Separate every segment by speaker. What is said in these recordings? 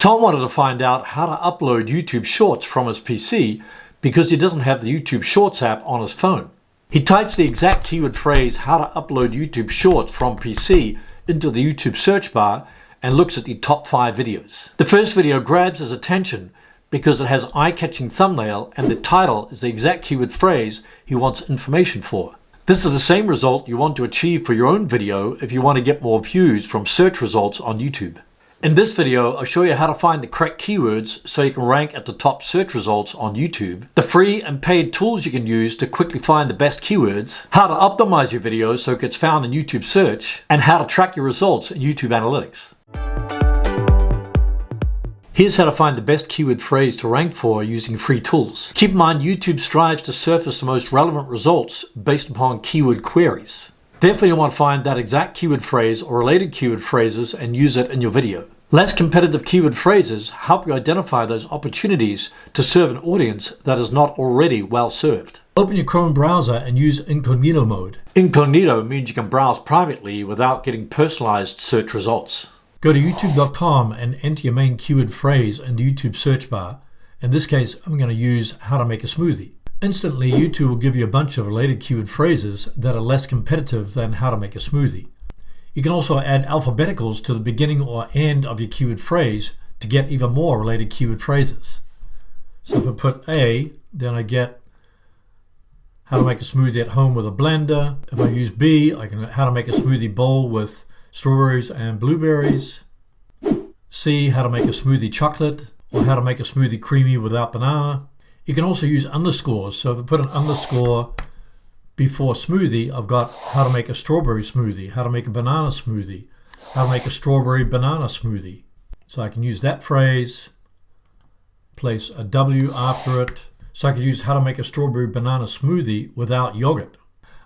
Speaker 1: Tom wanted to find out how to upload YouTube Shorts from his PC because he doesn't have the YouTube Shorts app on his phone. He types the exact keyword phrase how to upload YouTube Shorts from PC into the YouTube search bar and looks at the top 5 videos. The first video grabs his attention because it has eye-catching thumbnail and the title is the exact keyword phrase he wants information for. This is the same result you want to achieve for your own video if you want to get more views from search results on YouTube. In this video, I'll show you how to find the correct keywords so you can rank at the top search results on YouTube, the free and paid tools you can use to quickly find the best keywords, how to optimize your video so it gets found in YouTube search, and how to track your results in YouTube analytics. Here's how to find the best keyword phrase to rank for using free tools. Keep in mind, YouTube strives to surface the most relevant results based upon keyword queries. Therefore, you want to find that exact keyword phrase or related keyword phrases and use it in your video. Less competitive keyword phrases help you identify those opportunities to serve an audience that is not already well served. Open your Chrome browser and use incognito mode. Incognito means you can browse privately without getting personalized search results. Go to youtube.com and enter your main keyword phrase in the YouTube search bar. In this case, I'm going to use how to make a smoothie. Instantly, YouTube will give you a bunch of related keyword phrases that are less competitive than how to make a smoothie. You can also add alphabeticals to the beginning or end of your keyword phrase to get even more related keyword phrases. So if I put A, then I get how to make a smoothie at home with a blender. If I use B, I can how to make a smoothie bowl with strawberries and blueberries. C, how to make a smoothie chocolate, or how to make a smoothie creamy without banana. You can also use underscores. So if I put an underscore before smoothie, I've got how to make a strawberry smoothie, how to make a banana smoothie, how to make a strawberry banana smoothie. So I can use that phrase, place a W after it. So I could use how to make a strawberry banana smoothie without yogurt.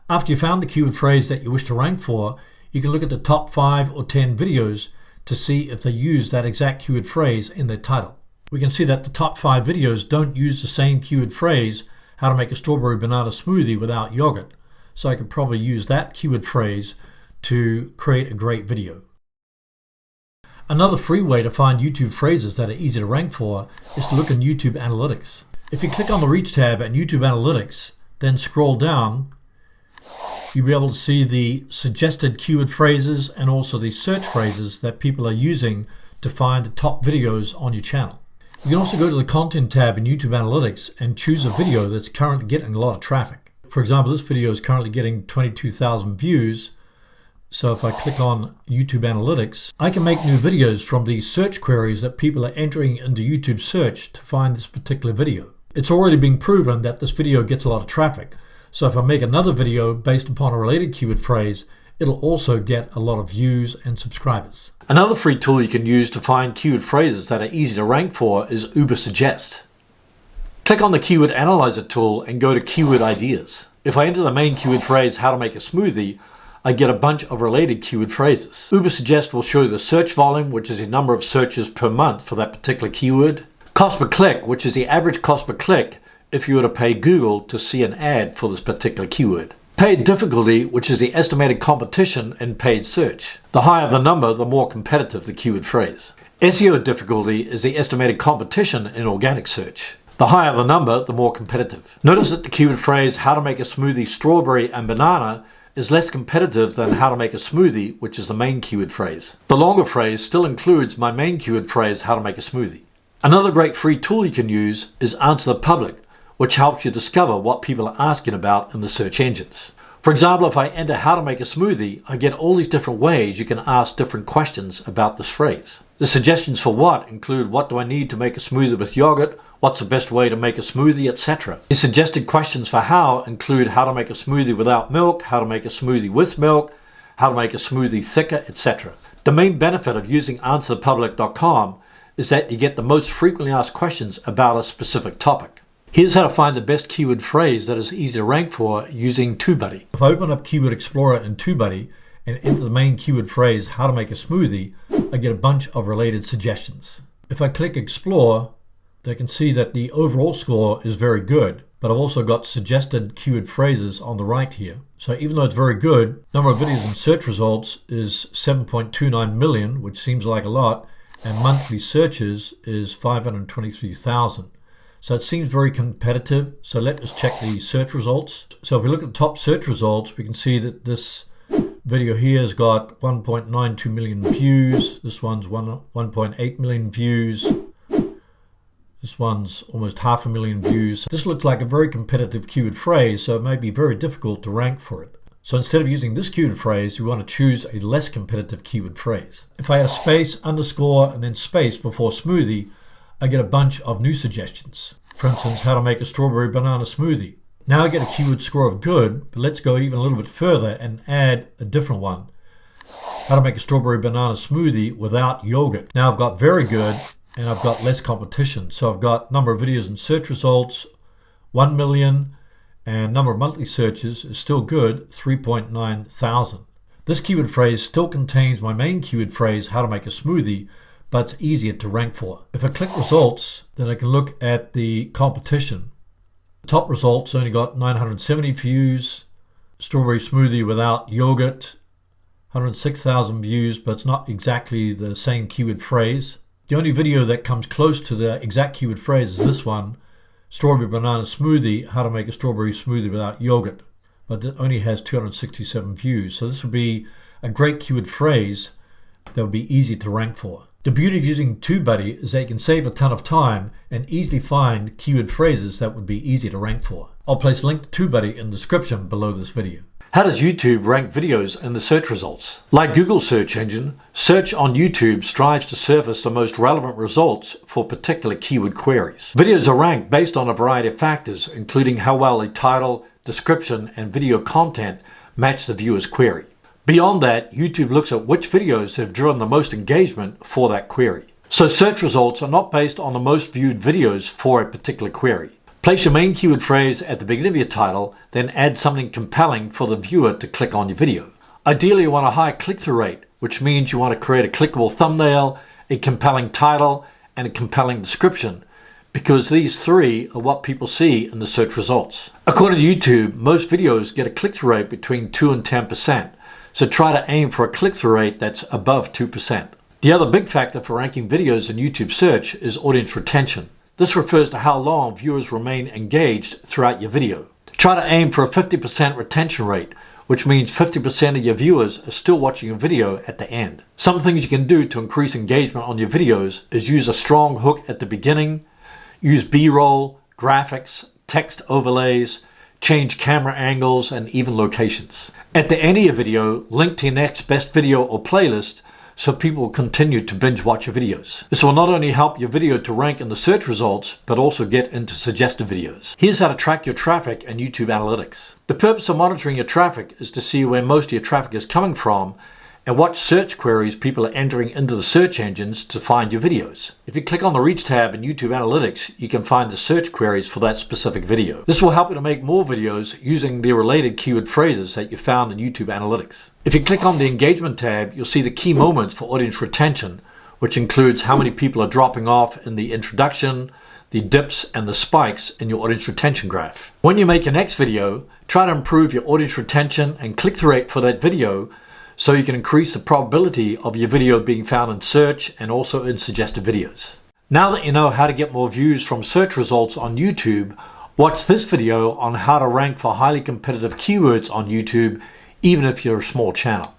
Speaker 1: After you found the keyword phrase that you wish to rank for, you can look at the top 5 or 10 videos to see if they use that exact keyword phrase in their title. We can see that the top 5 videos don't use the same keyword phrase, how to make a strawberry banana smoothie without yogurt. So I could probably use that keyword phrase to create a great video. Another free way to find YouTube phrases that are easy to rank for is to look in YouTube Analytics. If you click on the Reach tab in YouTube Analytics, then scroll down, you'll be able to see the suggested keyword phrases and also the search phrases that people are using to find the top videos on your channel. You can also go to the Content tab in YouTube Analytics and choose a video that's currently getting a lot of traffic. For example, this video is currently getting 22,000 views. So if I click on YouTube Analytics, I can make new videos from the search queries that people are entering into YouTube search to find this particular video. It's already been proven that this video gets a lot of traffic. So if I make another video based upon a related keyword phrase, it'll also get a lot of views and subscribers. Another free tool you can use to find keyword phrases that are easy to rank for is Ubersuggest. Click on the Keyword Analyzer tool and go to Keyword Ideas. If I enter the main keyword phrase, how to make a smoothie, I get a bunch of related keyword phrases. Ubersuggest will show you the search volume, which is the number of searches per month for that particular keyword. Cost per click, which is the average cost per click if you were to pay Google to see an ad for this particular keyword. Paid difficulty, which is the estimated competition in paid search. The higher the number, the more competitive the keyword phrase. SEO difficulty is the estimated competition in organic search. The higher the number, the more competitive. Notice that the keyword phrase how to make a smoothie strawberry and banana is less competitive than how to make a smoothie, which is the main keyword phrase. The longer phrase still includes my main keyword phrase how to make a smoothie. Another great free tool you can use is Answer the Public, which helps you discover what people are asking about in the search engines. For example, if I enter how to make a smoothie, I get all these different ways you can ask different questions about this phrase. The suggestions for what include what do I need to make a smoothie with yogurt, what's the best way to make a smoothie, etc. The suggested questions for how include how to make a smoothie without milk, how to make a smoothie with milk, how to make a smoothie thicker, etc. The main benefit of using answerthepublic.com is that you get the most frequently asked questions about a specific topic. Here's how to find the best keyword phrase that is easy to rank for using TubeBuddy. If I open up Keyword Explorer in TubeBuddy and enter the main keyword phrase how to make a smoothie, I get a bunch of related suggestions. If I click Explore, they can see that the overall score is very good, but I've also got suggested keyword phrases on the right here. So even though it's very good, number of videos in search results is 7.29 million, which seems like a lot, and monthly searches is 523,000. So it seems very competitive. So let us check the search results. So if we look at the top search results, we can see that this video here has got 1.92 million views. This one's 1.8 million views. This one's almost 500,000 views. This looks like a very competitive keyword phrase, so it may be very difficult to rank for it. So instead of using this keyword phrase, you want to choose a less competitive keyword phrase. If I had a space, underscore, and then space before smoothie, I get a bunch of new suggestions. For instance, how to make a strawberry banana smoothie. Now I get a keyword score of good, but let's go even a little bit further and add a different one. How to make a strawberry banana smoothie without yogurt. Now I've got very good, and I've got less competition. So I've got number of videos and search results, 1 million, and number of monthly searches is still good, 3.9 thousand. This keyword phrase still contains my main keyword phrase, how to make a smoothie, but it's easier to rank for. If I click results, then I can look at the competition. The top results only got 970 views, strawberry smoothie without yogurt, 106,000 views, but it's not exactly the same keyword phrase. The only video that comes close to the exact keyword phrase is this one, strawberry banana smoothie, how to make a strawberry smoothie without yogurt, but it only has 267 views. So this would be a great keyword phrase that would be easy to rank for. The beauty of using TubeBuddy is that you can save a ton of time and easily find keyword phrases that would be easy to rank for. I'll place a link to TubeBuddy in the description below this video. How does YouTube rank videos in the search results? Like Google's search engine, search on YouTube strives to surface the most relevant results for particular keyword queries. Videos are ranked based on a variety of factors, including how well the title, description, and video content match the viewer's query. Beyond that, YouTube looks at which videos have driven the most engagement for that query. So search results are not based on the most viewed videos for a particular query. Place your main keyword phrase at the beginning of your title, then add something compelling for the viewer to click on your video. Ideally, you want a high click-through rate, which means you want to create a clickable thumbnail, a compelling title, and a compelling description, because these three are what people see in the search results. According to YouTube, most videos get a click-through rate between 2 and 10%, so try to aim for a click-through rate that's above 2%. The other big factor for ranking videos in YouTube search is audience retention. This refers to how long viewers remain engaged throughout your video. Try to aim for a 50% retention rate, which means 50% of your viewers are still watching your video at the end. Some things you can do to increase engagement on your videos is use a strong hook at the beginning, use B-roll, graphics, text overlays, change camera angles, and even locations. At the end of your video, link to your next best video or playlist so people will continue to binge watch your videos. This will not only help your video to rank in the search results, but also get into suggested videos. Here's how to track your traffic and YouTube analytics. The purpose of monitoring your traffic is to see where most of your traffic is coming from and what search queries people are entering into the search engines to find your videos. If you click on the Reach tab in YouTube Analytics, you can find the search queries for that specific video. This will help you to make more videos using the related keyword phrases that you found in YouTube Analytics. If you click on the Engagement tab, you'll see the key moments for audience retention, which includes how many people are dropping off in the introduction, the dips and the spikes in your audience retention graph. When you make your next video, try to improve your audience retention and click-through rate for that video so you can increase the probability of your video being found in search and also in suggested videos. Now that you know how to get more views from search results on YouTube, watch this video on how to rank for highly competitive keywords on YouTube, even if you're a small channel.